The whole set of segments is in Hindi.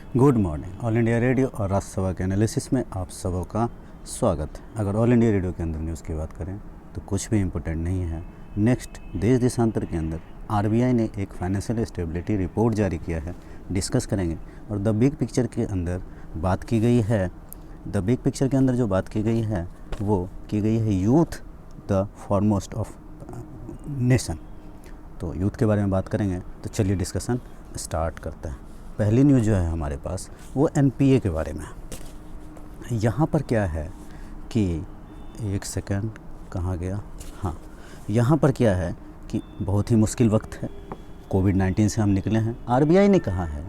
Good morning. All India radio और राष्ट्रसभा के एनालिसिस में आप सबों का स्वागत है। अगर ऑल इंडिया रेडियो के अंदर न्यूज़ की बात करें तो कुछ भी इम्पोर्टेंट नहीं है। नेक्स्ट देश देशांतर के अंदर आरबीआई ने एक फाइनेंशियल स्टेबिलिटी रिपोर्ट जारी किया है, डिस्कस करेंगे। और द बिग पिक्चर के अंदर बात की गई है, द बिग पिक्चर के अंदर जो बात की गई है वो की गई है youth the foremost of nation. तो यूथ के बारे में बात करेंगे, तो चलिए डिस्कशन स्टार्ट करते हैं। पहली न्यूज़ जो है हमारे पास वो एनपीए के बारे में है। यहाँ पर क्या है कि एक सेकंड, कहाँ गया, हाँ, यहाँ पर क्या है कि बहुत ही मुश्किल वक्त है। कोविड-19 से हम निकले हैं। आरबीआई ने कहा है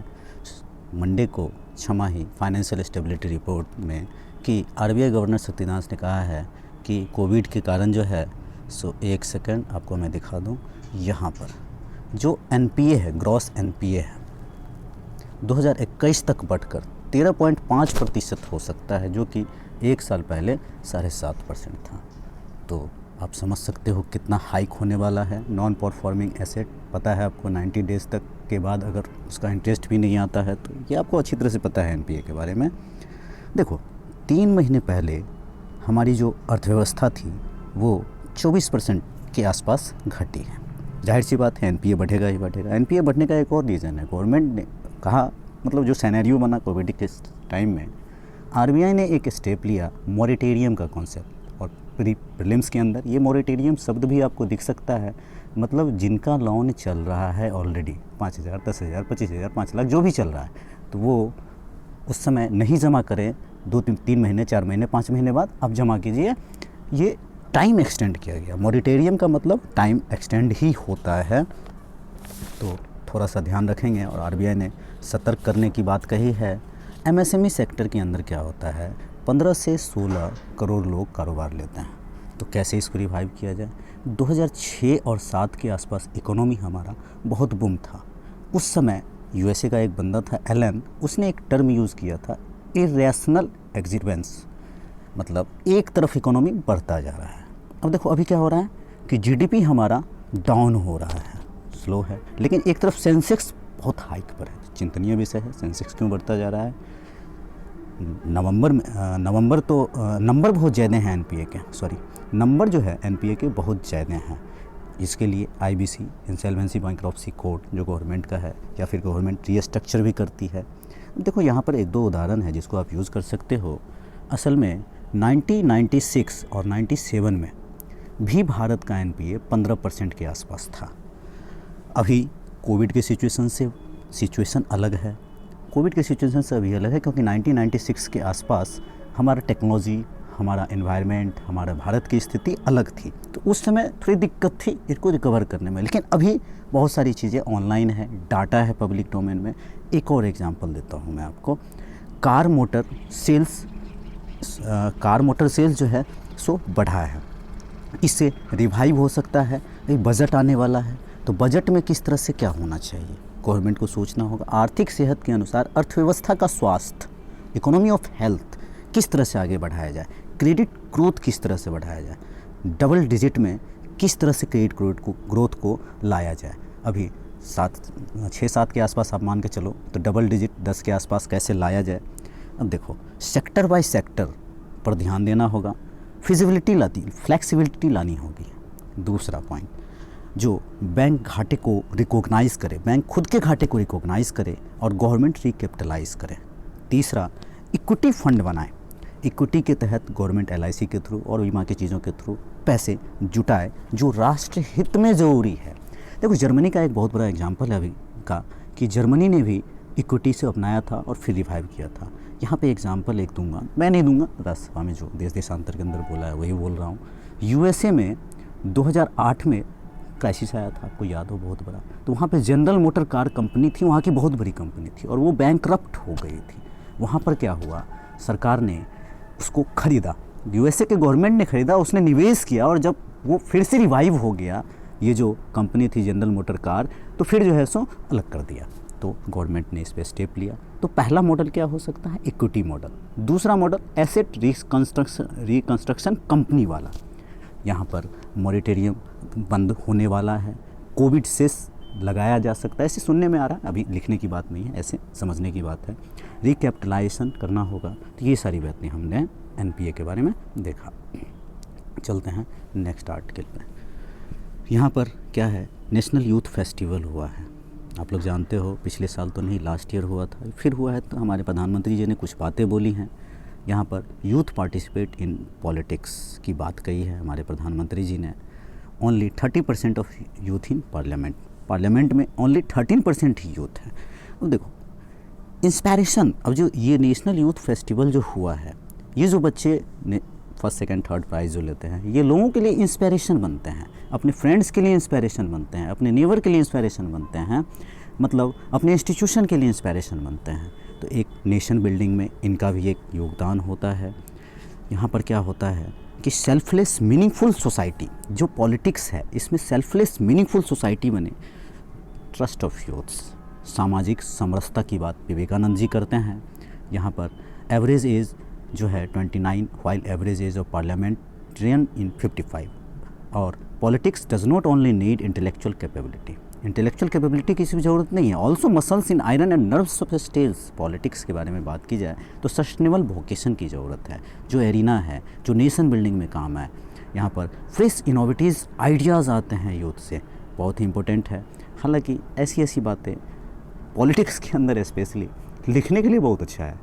मंडे को छमाही फाइनेंशियल स्टेबिलिटी रिपोर्ट में कि आरबीआई गवर्नर शक्तिकांत ने कहा है कि कोविड के कारण जो है एक सेकंड आपको मैं दिखा दूँ। यहाँ पर जो एनपीए है, ग्रॉस एनपीए है, 2021 तक बढ़कर 13.5% हो सकता है, जो कि एक साल पहले 7.5% था। तो आप समझ सकते हो कितना हाइक होने वाला है। नॉन परफॉर्मिंग एसेट, पता है आपको 90 डेज़ तक के बाद अगर उसका इंटरेस्ट भी नहीं आता है, तो ये आपको अच्छी तरह से पता है एनपीए के बारे में। देखो, 3 महीने पहले हमारी जो अर्थव्यवस्था थी वो 24% के आसपास घटी है। जाहिर सी बात है एनपीए बढ़ेगा ही बढ़ेगा। एनपीए बढ़ने का एक और रीज़न है, गवर्नमेंट ने कहा, मतलब जो सिनेरियो बना कोविड के टाइम में, आरबीआई ने एक स्टेप लिया मॉरेटोरियम का कॉन्सेप्ट। और प्रीलिम्स के अंदर ये मॉरेटोरियम शब्द भी आपको दिख सकता है, मतलब जिनका लोन चल रहा है ऑलरेडी 5,000, 10,000, 25,000, 5 लाख जो भी चल रहा है, तो वो उस समय नहीं जमा करें, 2-3 महीने, 4 महीने, 5 महीने बाद आप जमा कीजिए। ये टाइम एक्सटेंड किया गया। मॉरेटोरियम का मतलब टाइम एक्सटेंड ही होता है, तो थोड़ा सा ध्यान रखेंगे। और आरबीआई ने सतर्क करने की बात कही है। एमएसएमई सेक्टर के अंदर क्या होता है, 15 से 16 करोड़ लोग कारोबार लेते हैं। तो कैसे इसको रिवाइव किया जाए। 2006 और 7 के आसपास इकोनॉमी हमारा बहुत बूम था। उस समय यूएसए का एक बंदा था एलन, उसने एक टर्म यूज़ किया था, इरेशनल एक्सिपेंस, मतलब एक तरफ इकोनॉमी बढ़ता जा रहा है। अब देखो अभी क्या हो रहा है कि जीडीपी हमारा डाउन हो रहा है, स्लो है, लेकिन एक तरफ सेंसेक्स बहुत हाइक पर है। चिंतनीय विषय है, सेंसेक्स क्यों बढ़ता जा रहा है। नवंबर तो नंबर बहुत ज़्यादा हैं एनपीए के, नंबर जो है एनपीए के बहुत ज़्यादा हैं। इसके लिए आईबीसी, इंसॉल्वेंसी बैंक्रप्सी कोड, जो गवर्नमेंट का है, या फिर गवर्नमेंट रीस्ट्रक्चर भी करती है। देखो यहाँ पर 1-2 उदाहरण है जिसको आप यूज़ कर सकते हो। असल में 1996 और 97 में भी भारत का एनपीए 15% के आसपास था। अभी कोविड के सिचुएशन अलग है। कोविड के सिचुएशन से अभी अलग है, क्योंकि 1996 के आसपास हमारा टेक्नोलॉजी, हमारा एनवायरनमेंट, हमारा भारत की स्थिति अलग थी, तो उस समय थोड़ी दिक्कत थी इसको रिकवर करने में। लेकिन अभी बहुत सारी चीज़ें ऑनलाइन है, डाटा है पब्लिक डोमेन में। एक और एग्जांपल देता हूँ मैं आपको। कार मोटर सेल्स जो है सो बढ़ा है, इससे रिवाइव हो सकता है। एक बजट आने वाला है, तो बजट में किस तरह से क्या होना चाहिए, गवर्नमेंट को सोचना होगा। आर्थिक सेहत के अनुसार अर्थव्यवस्था का स्वास्थ्य, इकोनॉमी ऑफ हेल्थ किस तरह से आगे बढ़ाया जाए, क्रेडिट ग्रोथ किस तरह से बढ़ाया जाए, डबल डिजिट में किस तरह से क्रेडिट ग्रोथ को लाया जाए। अभी 6-7 के आसपास आप मान के चलो, तो डबल डिजिट 10 के आसपास कैसे लाया जाए। अब देखो, सेक्टर बाय सेक्टर पर ध्यान देना होगा, फ्लेक्सिबिलिटी लानी होगी। दूसरा पॉइंट, जो बैंक घाटे को रिकॉग्नाइज़ करे, बैंक खुद के घाटे को रिकॉग्नाइज़ करे और गवर्नमेंट रिकैपिटलाइज करे। तीसरा, इक्विटी फंड बनाए, इक्विटी के तहत गवर्नमेंट एलआईसी के थ्रू और बीमा की चीज़ों के थ्रू पैसे जुटाए, जो राष्ट्र हित में ज़रूरी है। देखो, जर्मनी का एक बहुत बड़ा एग्जाम्पल है अभी का, कि जर्मनी ने भी इक्विटी से अपनाया था और फिर रिवाइव किया था। यहाँ पे एग्जाम्पल एक दूंगा, मैं नहीं दूंगा, राष्ट्रसभा में जो देश देशांतर के अंदर बोला है वही बोल रहा हूँ। यूएसए में 2008 में क्राइसिस आया था, आपको याद हो, बहुत बड़ा। तो वहाँ पे जनरल मोटर कार कंपनी थी, वहाँ की बहुत बड़ी कंपनी थी, और वो बैंकरप्ट हो गई थी। वहाँ पर क्या हुआ, सरकार ने उसको ख़रीदा, यूएसए के गवर्नमेंट ने ख़रीदा, उसने निवेश किया, और जब वो फिर से रिवाइव हो गया, ये जो कंपनी थी जनरल मोटर कार, तो फिर जो है सो अलग कर दिया। तो गवर्नमेंट ने इस पर स्टेप लिया। तो पहला मॉडल क्या हो सकता है, इक्विटी मॉडल। दूसरा मॉडल एसेट रिकंस्ट्रक्शन कंपनी वाला। यहाँ पर मॉरेटोरियम बंद होने वाला है, कोविड सेस लगाया जा सकता है, ऐसे सुनने में आ रहा है, अभी लिखने की बात नहीं है, ऐसे समझने की बात है। रिकैपिटलाइजेशन करना होगा, तो ये सारी बातें हमने एनपीए के बारे में देखा। चलते हैं नेक्स्ट आर्टिकल पे। यहाँ पर क्या है, नेशनल यूथ फेस्टिवल हुआ है, आप लोग जानते हो, पिछले साल तो नहीं, लास्ट ईयर हुआ था, फिर हुआ है। तो हमारे प्रधानमंत्री जी ने कुछ बातें बोली हैं, यहाँ पर यूथ पार्टिसिपेट इन पॉलिटिक्स की बात कही है हमारे प्रधानमंत्री जी ने। Only 30% of youth in parliament में ओनली 13% ही यूथ है। अब देखो इंस्पायरेशन, अब जो ये नेशनल यूथ फेस्टिवल जो हुआ है, ये जो बच्चे ने फर्स्ट सेकंड थर्ड प्राइज़ जो लेते हैं, ये लोगों के लिए इंस्पायरेशन बनते हैं, अपने फ्रेंड्स के लिए इंस्पायरेशन बनते हैं, अपने नेबर के लिए इंस्पायरेशन बनते हैं, मतलब अपने इंस्टीट्यूशन के लिए इंस्पायरेशन बनते हैं। तो एक नेशन बिल्डिंग में इनका भी एक योगदान होता है। यहाँ पर क्या होता है कि सेल्फलेस मीनिंगफुल सोसाइटी, जो पॉलिटिक्स है इसमें सेल्फलेस मीनिंगफुल सोसाइटी बने। ट्रस्ट ऑफ यूथ्स, सामाजिक समरसता की बात विवेकानंद जी करते हैं। यहाँ पर एवरेज एज जो है 29, while average age of parliamentarian in 55। और politics does not only need intellectual capability, intellectual capability की भी ज़रूरत नहीं है, also muscles in iron and nerves of steels. Politics के बारे में बात की जाए तो सस्टेनेबल वोकेशन की ज़रूरत है, जो एरिना है, जो नेशन बिल्डिंग में काम है। यहाँ पर फ्रेश इनोवेटिव आइडियाज़ आते हैं यूथ से, बहुत ही इंपॉर्टेंट है। हालांकि ऐसी बातें पॉलिटिक्स के अंदर स्पेशली लिखने के लिए बहुत अच्छा है,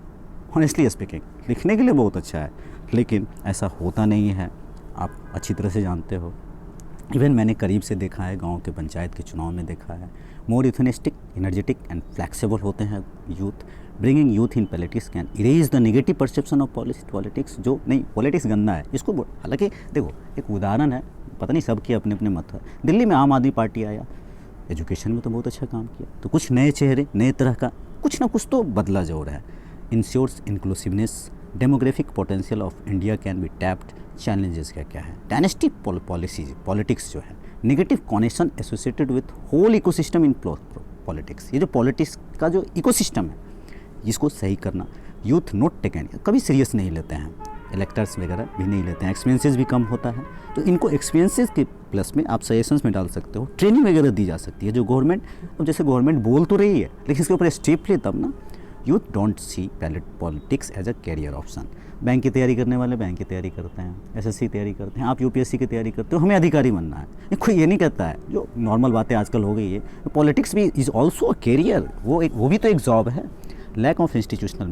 ऑनेस्टली स्पीकिंग लिखने के लिए बहुत अच्छा है, लेकिन ऐसा होता नहीं है, आप अच्छी तरह से जानते हो। इवन मैंने करीब से देखा है, गांव के पंचायत के चुनाव में देखा है, मोर यूथनिस्टिक, एनर्जेटिक एंड फ्लेक्सिबल होते हैं youth. Bringing youth in politics can erase the negative perception of politics. जो नहीं, पॉलिटिक्स गंदा है इसको, हालांकि देखो एक उदाहरण है, पता नहीं सबके अपने अपने मत है। दिल्ली में आम आदमी पार्टी आया, एजुकेशन में तो बहुत अच्छा काम किया, तो कुछ नए चेहरे, नए तरह का कुछ ना कुछ तो बदला जरूर है। Ensures inclusiveness, demographic potential of India can be tapped. Challenges क्या है, डायनेस्टी पॉलिसीज, पॉलिटिक्स जो है, negative connection associated with whole ecosystem in politics. ये जो पॉलिटिक्स का जो इकोसिस्टम है, इसको सही करना यूथ नोट टेकन, कभी सीरियस नहीं लेते हैं, इलेक्टर्स वगैरह भी नहीं लेते हैं, एक्सपेंसेस भी कम होता है। तो इनको एक्सपेंसेस के प्लस में आप सजेशंस में डाल सकते हो, ट्रेनिंग वगैरह दी जा सकती है, जो गवर्नमेंट, अब जैसे गवर्नमेंट बोल तो रही है लेकिन इसके ऊपर स्टेप ले तब ना। Youth don't see politics as a career option. Bank की तैयारी करने वाले बैंक की तैयारी करते हैं, एसएससी तैयारी करते हैं, आप यूपीएससी की तैयारी करते हो, हमें अधिकारी बनना है, कोई ये नहीं कहता है, जो नॉर्मल बातें आजकल हो गई है। पॉलिटिक्स भी इज़ ऑल्सो अ कैरियर, वो भी तो एक जॉब है। लैक ऑफ इंस्टीट्यूशनल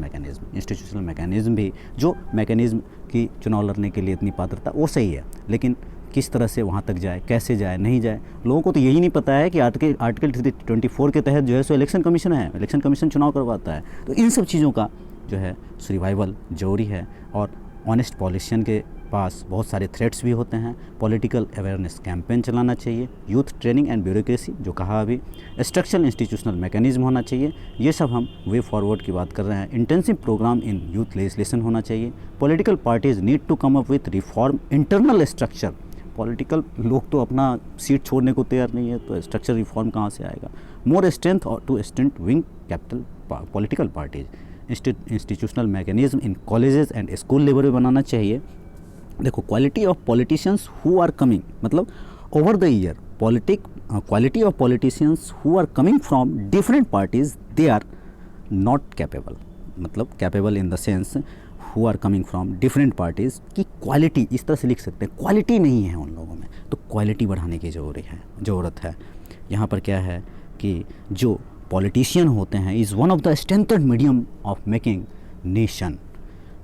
मैकेनिज्म भी, जो मैकेनिज्म की चुनाव लड़ने के लिए इतनी पात्रता, वो सही है, लेकिन किस तरह से वहाँ तक जाए, कैसे जाए, नहीं जाए, लोगों को तो यही नहीं पता है कि आर्टिकल 24 के तहत जो है सो इलेक्शन कमीशन है, इलेक्शन कमीशन चुनाव करवाता है। तो इन सब चीज़ों का जो है रिवाइवल जरूरी है। और ऑनेस्ट पॉलिटिशियन के पास बहुत सारे थ्रेट्स भी होते हैं, पॉलिटिकल अवेयरनेस कैंपेन चलाना चाहिए, यूथ ट्रेनिंग एंड ब्यूरोक्रेसी जो कहा अभी, स्ट्रक्चरल इंस्टीट्यूशनल मैकेनिज्म होना चाहिए, ये सब हम वे फॉरवर्ड की बात कर रहे हैं। Intensive programme in youth legislation होना चाहिए। Political parties need to come up with reform internal structure. Political लोग तो अपना सीट छोड़ने को तैयार नहीं है, तो स्ट्रक्चर रिफॉर्म कहाँ से आएगा। मोर स्ट्रेंथ और to strengthening capital political parties. Institutional mechanism in colleges and school level पे बनाना चाहिए। देखो quality of politicians who are coming, मतलब over the year quality of politicians who are coming from different parties, they are not capable, मतलब capable in the sense who are coming from different parties की क्वालिटी, इस तरह से लिख सकते हैं, क्वालिटी नहीं है उन लोगों में, तो क्वालिटी बढ़ाने की ज़रूरत है। यहाँ पर क्या है कि जो पॉलिटिशियन होते हैं is one of the strengthed medium of making nation.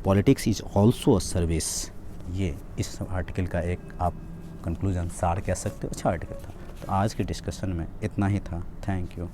Politics is also a service. ये इस आर्टिकल का एक आप कंक्लूजन सार कह सकते हो, अच्छा आर्टिकल था। तो आज के डिस्कशन में इतना ही था। Thank you.